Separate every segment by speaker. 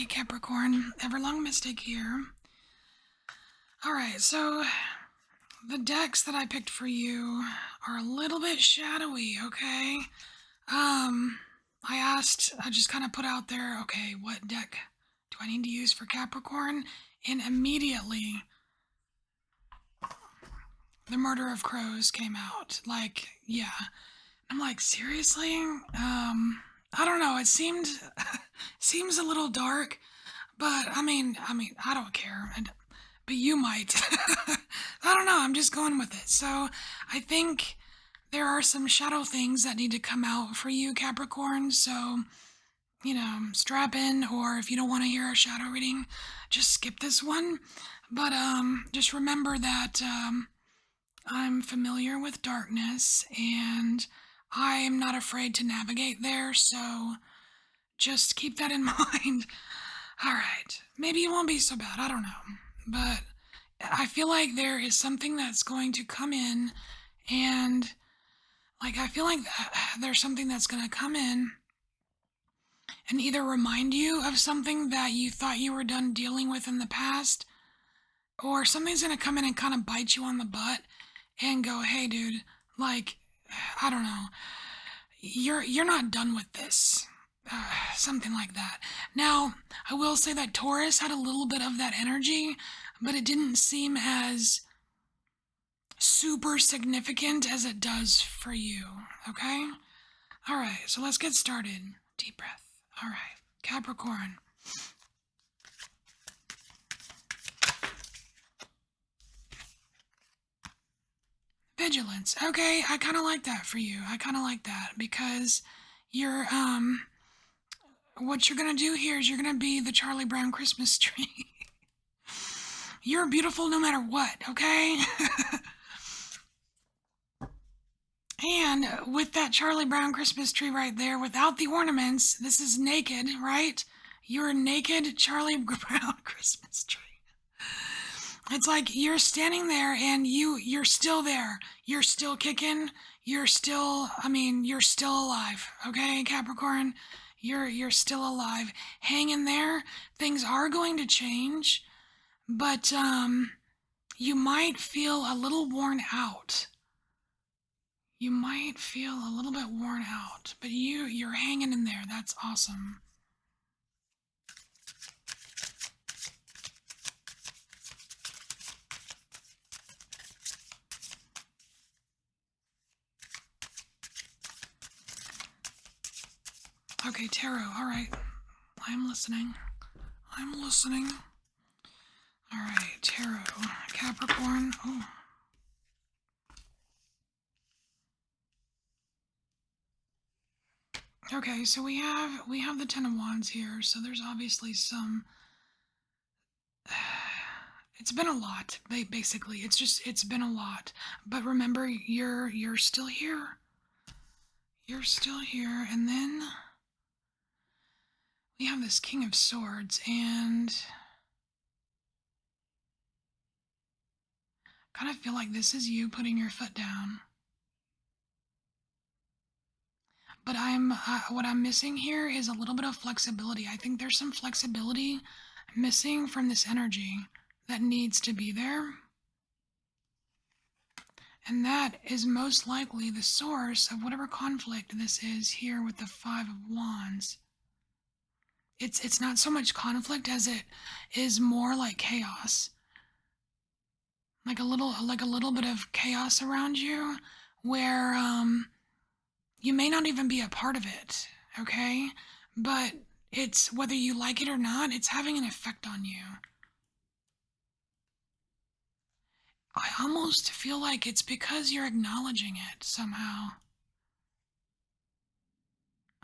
Speaker 1: Hey Capricorn, EverlongMystic here. Alright, so the decks that I picked for you are a little bit shadowy, okay? I just kind of put out there, okay, what deck do I need to use for Capricorn? And immediately, the Murder of Crows came out. Like, yeah. I'm like, seriously? I don't know, it seems a little dark, but I don't care. But you might. I don't know, I'm just going with it. So I think there are some shadow things that need to come out for you, Capricorn. So, strap in, or if you don't want to hear a shadow reading, just skip this one. But just remember that I'm familiar with darkness and I am not afraid to navigate there, so just keep that in mind. All right, maybe it won't be so bad, I don't know. But I feel like there is something that's going to come in, and I feel like there's something that's going to come in and either remind you of something that you thought you were done dealing with in the past, or something's going to come in and kind of bite you on the butt and go, hey dude, I don't know, you're not done with this. Something like that. Now, I will say that Taurus had a little bit of that energy, but it didn't seem as super significant as it does for you, okay? All right, so let's get started. Deep breath. All right, Capricorn. Vigilance. Okay, I kind of like that for you. I kind of like that because you're, what you're gonna do here is you're gonna be the Charlie Brown Christmas tree. You're beautiful no matter what, okay? And with that Charlie Brown Christmas tree right there, without the ornaments, this is naked, right? You're a naked Charlie Brown Christmas tree. It's like you're standing there and you're still there. You're still kicking. You're still alive, okay, Capricorn? You're still alive. Hang in there. Things are going to change, but you might feel a little worn out. You might feel a little bit worn out, but you're hanging in there. That's awesome. Okay, tarot. All right. I'm listening. All right, tarot. Capricorn. Oh. Okay, so we have the Ten of Wands here, so there's obviously some. It's been a lot, basically. It's been a lot. But remember, you're still here. You're still here, and then we have this King of Swords, and I kind of feel like this is you putting your foot down. But what I'm missing here is a little bit of flexibility. I think there's some flexibility missing from this energy that needs to be there. And that is most likely the source of whatever conflict this is here with the Five of Wands. It's not so much conflict as it is more like chaos. Like a little bit of chaos around you where you may not even be a part of it, okay? But it's, whether you like it or not, it's having an effect on you. I almost feel like it's because you're acknowledging it somehow.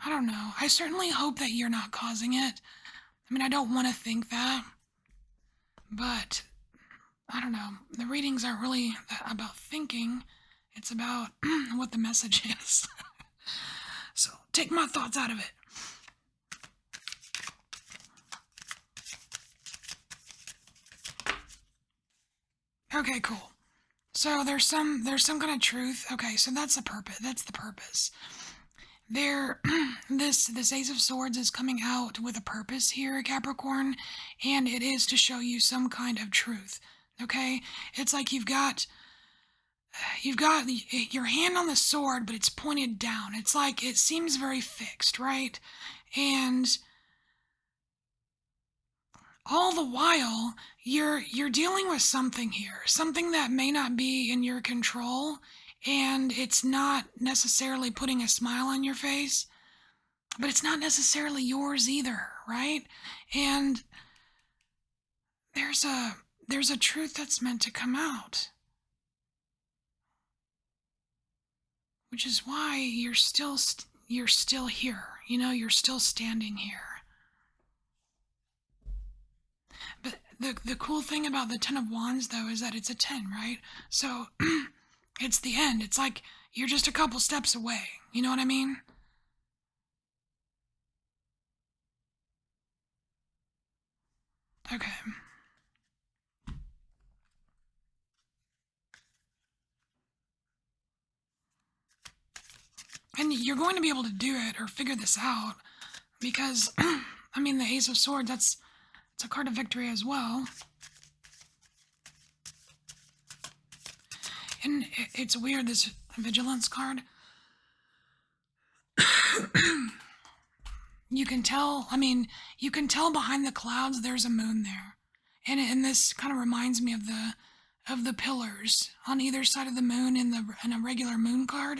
Speaker 1: I don't know. I certainly hope that you're not causing it. I mean, I don't want to think that. But, I don't know. The readings aren't really about thinking. It's about what the message is. So, take my thoughts out of it. Okay, cool. So there's some kind of truth. Okay, so that's the purpose. There, this Ace of Swords is coming out with a purpose here, Capricorn, and it is to show you some kind of truth. Okay, it's like you've got your hand on the sword, but it's pointed down. It's like it seems very fixed, right? And all the while, you're dealing with something here, something that may not be in your control, and it's not necessarily putting a smile on your face, but it's not necessarily yours either, right? And there's a there's a truth that's meant to come out, which is why you're still here. You know, you're still standing here. But the cool thing about the 10 of Wands though is that it's a 10, right? So it's the end. It's like you're just a couple steps away. You know what I mean? Okay. And you're going to be able to do it or figure this out because I mean the Ace of Swords, it's a card of victory as well. And it's weird, this vigilance card. You can tell, you can tell behind the clouds there's a moon there. And this kind of reminds me of the pillars on either side of the moon in a regular moon card.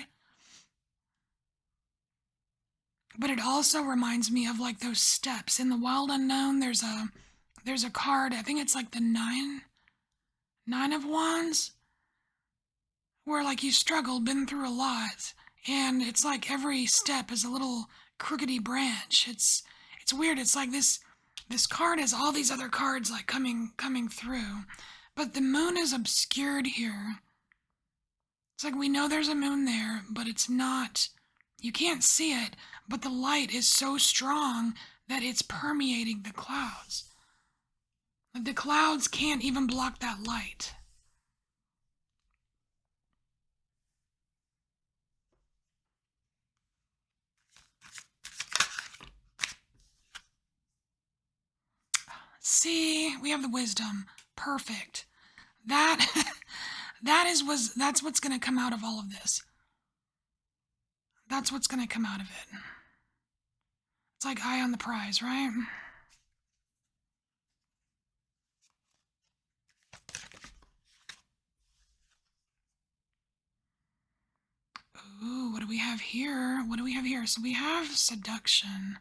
Speaker 1: But it also reminds me of like those steps in the wild unknown. There's a card, I think it's like the nine of wands, where like you struggled, been through a lot, and it's like every step is a little crookedy branch. It's weird. It's like this card has all these other cards like coming through, but the moon is obscured here. It's like we know there's a moon there, but it's not, you can't see it, but the light is so strong that it's permeating the clouds. Like the clouds can't even block that light. See, we have the wisdom. Perfect. That that's what's going to come out of all of this. That's what's going to come out of it. It's like eye on the prize, right? Ooh, what do we have here? What do we have here? So we have seduction.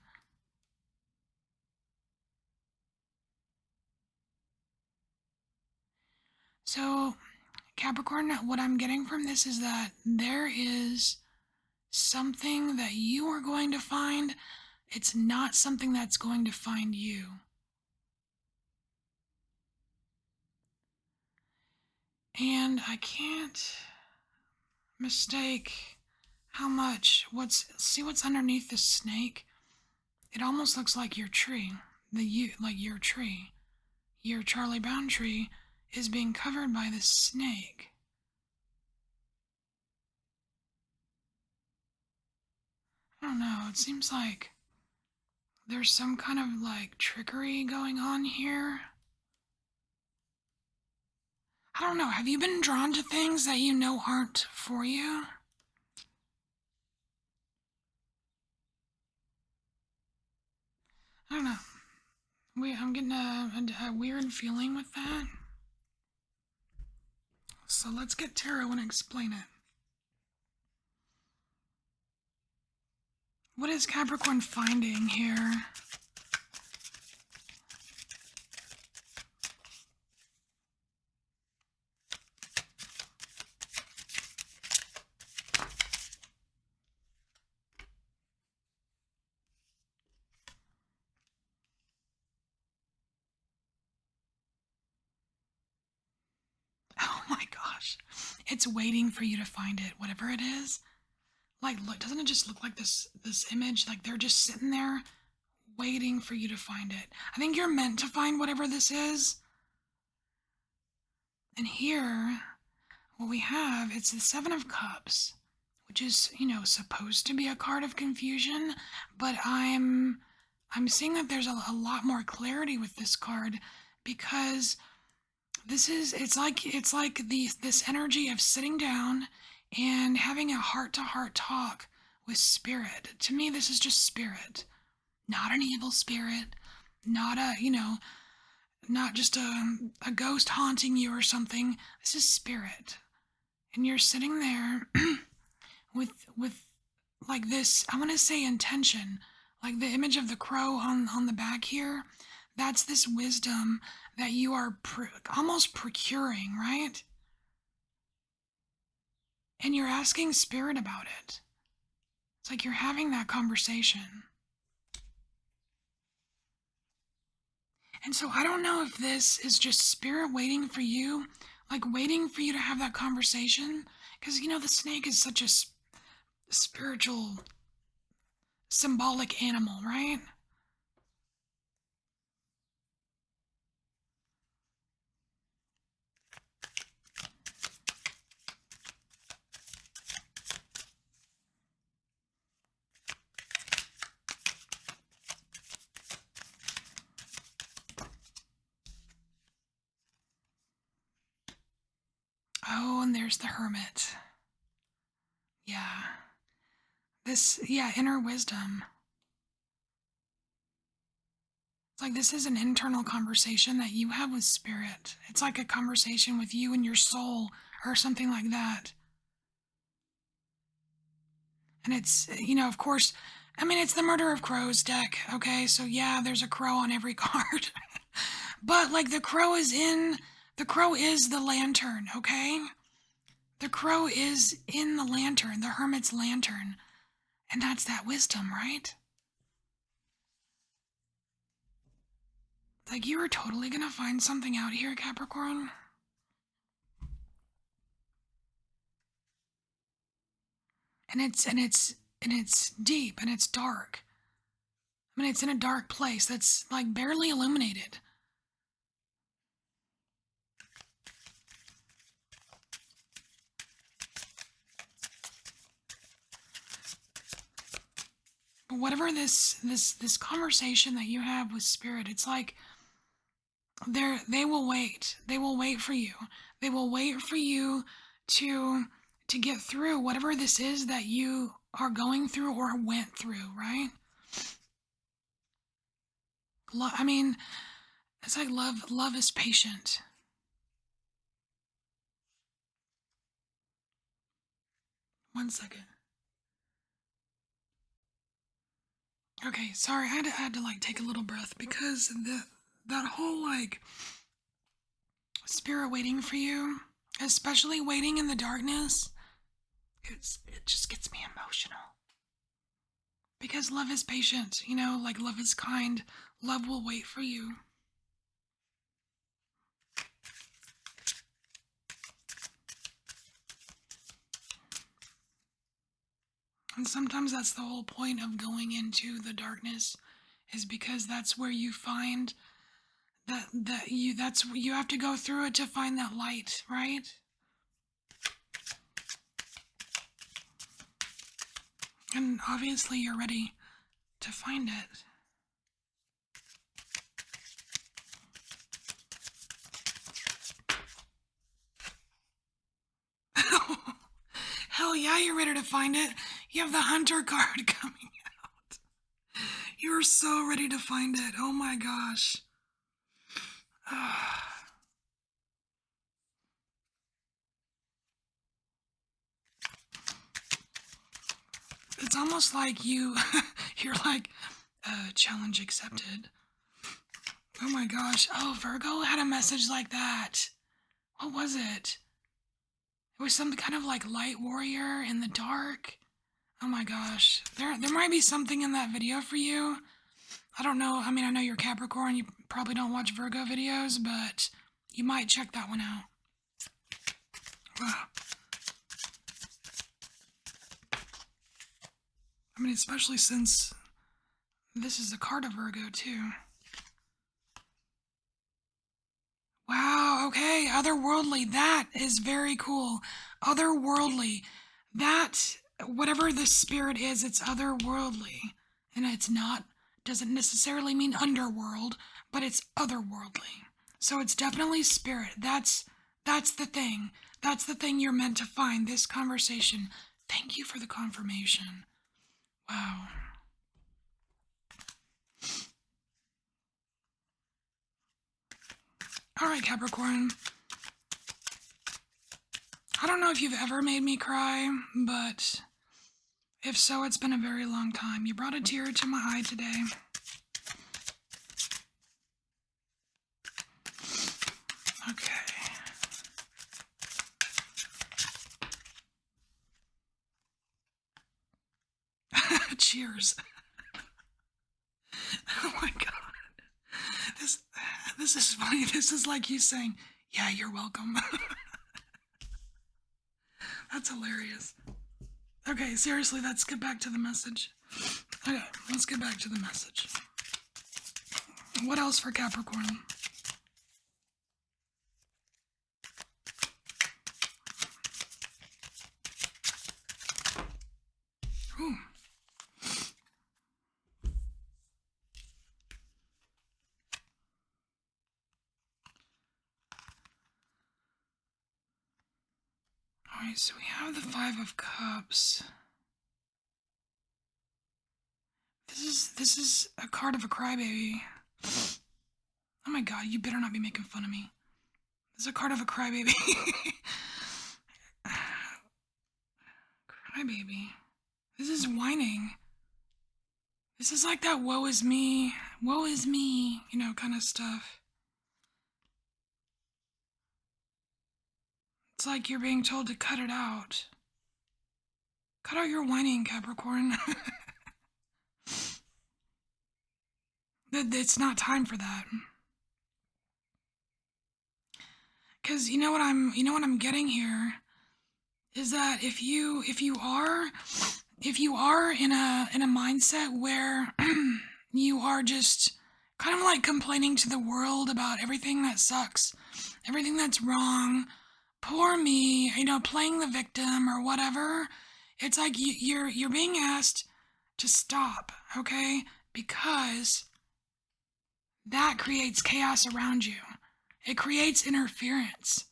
Speaker 1: So, Capricorn, what I'm getting from this is that there is something that you are going to find. It's not something that's going to find you. And I can't mistake how much, see what's underneath this snake? It almost looks like your tree. Like your tree. Your Charlie Brown tree is being covered by this snake. I don't know, it seems like there's some kind of like trickery going on here. I don't know, have you been drawn to things that you know aren't for you? I don't know. I'm getting a weird feeling with that. So let's get tarot and explain it. What is Capricorn finding here? Oh my gosh. It's waiting for you to find it, whatever it is. Like, look, doesn't it just look like this image? Like they're just sitting there waiting for you to find it. I think you're meant to find whatever this is. And here, what we have, it's the Seven of Cups, which is, supposed to be a card of confusion, but I'm seeing that there's a lot more clarity with this card because it's like this energy of sitting down and having a heart to heart talk with spirit. To me, this is just spirit, not an evil spirit, not not just a ghost haunting you or something. This is spirit. And you're sitting there with like this, I want to say intention, like the image of the crow on the back here. That's this wisdom that you are almost procuring, right? And you're asking spirit about it. It's like you're having that conversation. And so I don't know if this is just spirit waiting for you, like waiting for you to have that conversation. Because, the snake is such a spiritual, symbolic animal, right? Oh, and there's the hermit. Yeah. Yeah, inner wisdom. It's like this is an internal conversation that you have with spirit. It's like a conversation with you and your soul or something like that. And it's, of course, I mean, it's the Murder of Crows deck, okay? So yeah, there's a crow on every card. But like the crow is the lantern, okay? The crow is in the lantern, the hermit's lantern. And that's that wisdom, right? Like you are totally gonna find something out here, Capricorn. And it's deep and it's dark. I mean, it's in a dark place that's like barely illuminated. But whatever this conversation that you have with spirit, it's like they will wait. They will wait for you. They will wait for you to to get through whatever this is that you are going through or went through, right? I mean, it's like love is patient. One second. Okay, sorry, I had to like take a little breath because that whole like spirit waiting for you, especially waiting in the darkness, it just gets me emotional. Because love is patient, like love is kind. Love will wait for you. And sometimes that's the whole point of going into the darkness is because that's where you find that's you have to go through it to find that light, right? And obviously you're ready to find it. Hell yeah, you're ready to find it. You have the hunter card coming out. You're so ready to find it. Oh my gosh. It's almost like you're like, challenge accepted. Oh my gosh. Oh, Virgo had a message like that. What was it? It was some kind of like light warrior in the dark. Oh my gosh. There might be something in that video for you. I don't know. I mean, I know you're Capricorn. You probably don't watch Virgo videos, but you might check that one out. Wow. I mean, especially since this is a card of Virgo, too. Wow, okay. Otherworldly. That is very cool. Otherworldly. That whatever this spirit is, it's otherworldly. And it's not, doesn't necessarily mean underworld, but it's otherworldly. So it's definitely spirit. That's the thing. That's the thing you're meant to find, this conversation. Thank you for the confirmation. Wow. All right, Capricorn. I don't know if you've ever made me cry, but if so, it's been a very long time. You brought a tear to my eye today. Okay. Cheers. Oh my god. This is funny. This is like you saying, "Yeah, you're welcome." That's hilarious. Okay, seriously, let's get back to the message. Okay, let's get back to the message. What else for Capricorn? Ooh. Alright, so we have the Five of Cups. This is a card of a crybaby. Oh my god, you better not be making fun of me. This is a card of a crybaby. Crybaby. This is whining. This is like that woe is me, kind of stuff. It's like you're being told to cut it out. Cut out your whining, Capricorn. It's not time for that. Cause you know what I'm getting here is that if you are in a mindset where you are just kind of like complaining to the world about everything that sucks, everything that's wrong, poor me, playing the victim or whatever, it's like you're being asked to stop, okay? Because that creates chaos around you. It creates interference.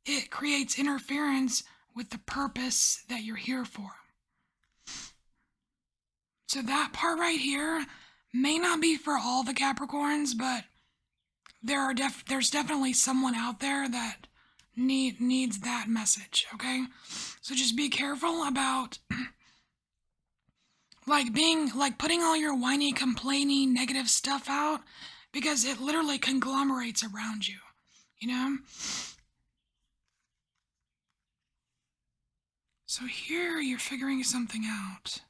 Speaker 1: It creates interference with the purpose that you're here for. So that part right here may not be for all the Capricorns, but there's definitely someone out there that needs that message, okay? So just be careful about putting all your whiny, complaining, negative stuff out, because it literally conglomerates around you, So here you're figuring something out.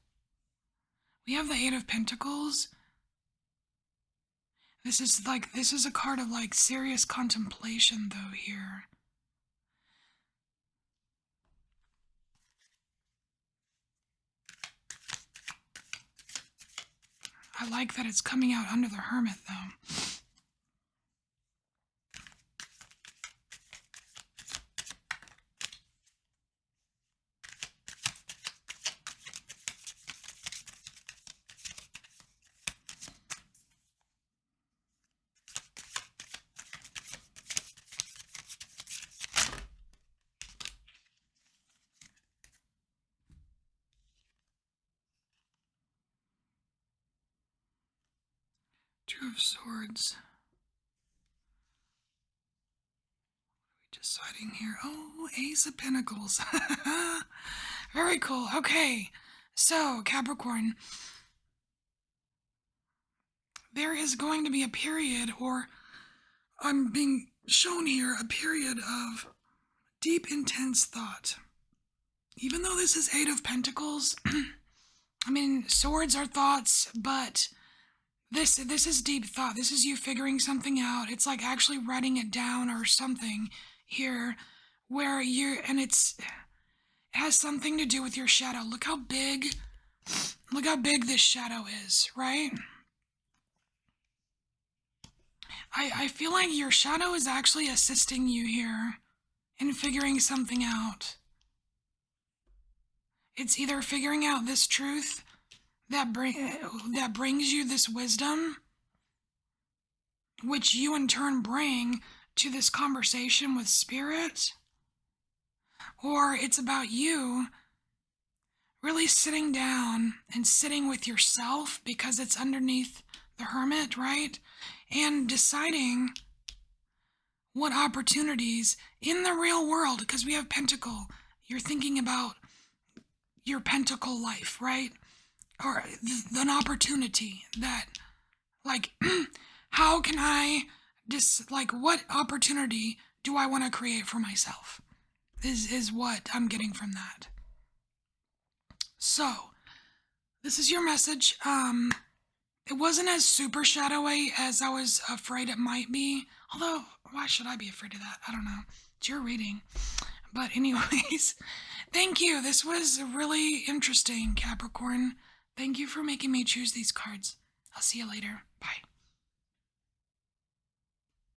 Speaker 1: We have the Eight of Pentacles. This is a card of like serious contemplation though here. I like that it's coming out under the Hermit though. Two of Swords. What are we deciding here? Oh, Ace of Pentacles. Very cool. Okay. So, Capricorn, there is going to be a period, or I'm being shown here, a period of deep, intense thought. Even though this is Eight of Pentacles, I mean, swords are thoughts, but this is deep thought. This is you figuring something out. It's like actually writing it down or something here, where it has something to do with your shadow. Look how big this shadow is, right? I feel like your shadow is actually assisting you here in figuring something out. It's either figuring out this truth that brings you this wisdom, which you in turn bring to this conversation with spirit, or it's about you really sitting down and sitting with yourself because it's underneath the hermit, right? And deciding what opportunities in the real world, because we have pentacle, you're thinking about your pentacle life, right? Or an opportunity that, like, how can I like, what opportunity do I want to create for myself? Is what I'm getting from that. So, this is your message. It wasn't as super shadowy as I was afraid it might be. Although, why should I be afraid of that? I don't know. It's your reading. But anyways, thank you. This was really interesting, Capricorn. Thank you for making me choose these cards. I'll see you later. Bye.